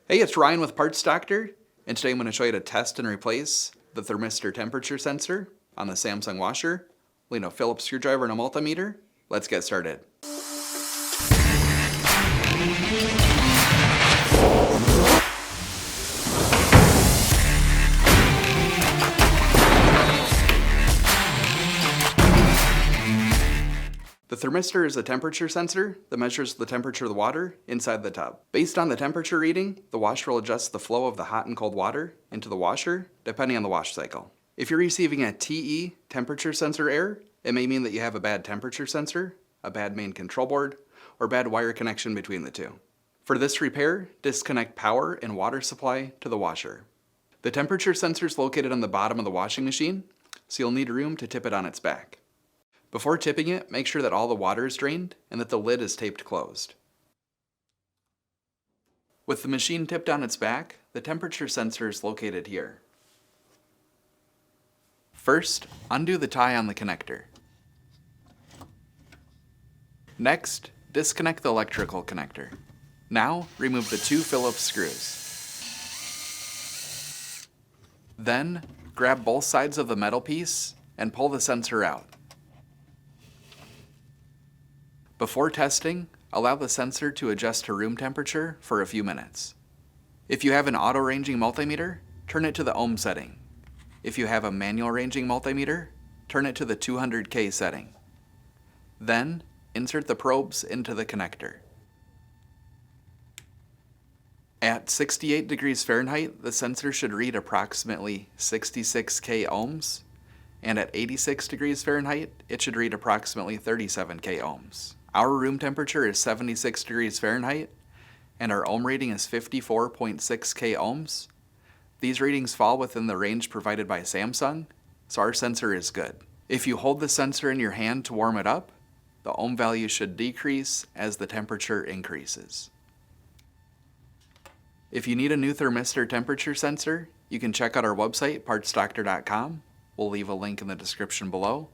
Hey, it's Ryan with Parts Doctor, and today I'm going to show you how to test and replace the thermistor temperature sensor on the Samsung washer. We'll need a Phillips screwdriver and a multimeter. Let's get started. The thermistor is a temperature sensor that measures the temperature of the water inside the tub. Based on the temperature reading, the washer will adjust the flow of the hot and cold water into the washer depending on the wash cycle. If you're receiving a TE temperature sensor error, it may mean that you have a bad temperature sensor, a bad main control board, or bad wire connection between the two. For this repair, disconnect power and water supply to the washer. The temperature sensor is located on the bottom of the washing machine, so you'll need room to tip it on its back. Before tipping it, make sure that all the water is drained and that the lid is taped closed. With the machine tipped on its back, the temperature sensor is located here. First, undo the tie on the connector. Next, disconnect the electrical connector. Now, remove the two Phillips screws. Then, grab both sides of the metal piece and pull the sensor out. Before testing, allow the sensor to adjust to room temperature for a few minutes. If you have an auto-ranging multimeter, turn it to the ohm setting. If you have a manual ranging multimeter, turn it to the 200K setting. Then, insert the probes into the connector. At 68 degrees Fahrenheit, the sensor should read approximately 66K ohms, and at 86 degrees Fahrenheit, it should read approximately 37K ohms. Our room temperature is 76 degrees Fahrenheit, and our ohm rating is 54.6K ohms. These readings fall within the range provided by Samsung, so our sensor is good. If you hold the sensor in your hand to warm it up, the ohm value should decrease as the temperature increases. If you need a new thermistor temperature sensor, you can check out our website, partsdoctor.com. We'll leave a link in the description below.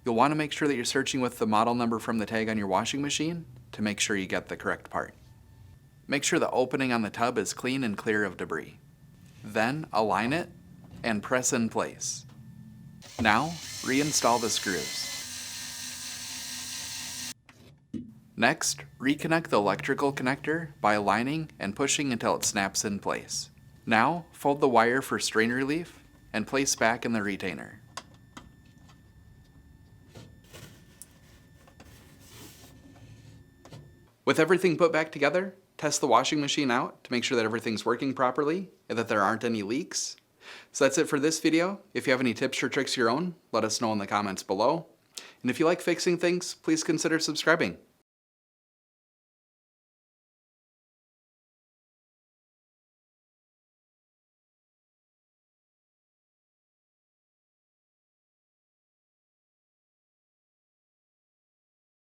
You'll want to make sure that you're searching with the model number from the tag on your washing machine to make sure you get the correct part. Make sure the opening on the tub is clean and clear of debris. Then align it and press in place. Now, reinstall the screws. Next, reconnect the electrical connector by aligning and pushing until it snaps in place. Now, fold the wire for strain relief and place back in the retainer. With everything put back together, test the washing machine out to make sure that everything's working properly and that there aren't any leaks. So that's it for this video. If you have any tips or tricks of your own, let us know in the comments below. And if you like fixing things, please consider subscribing.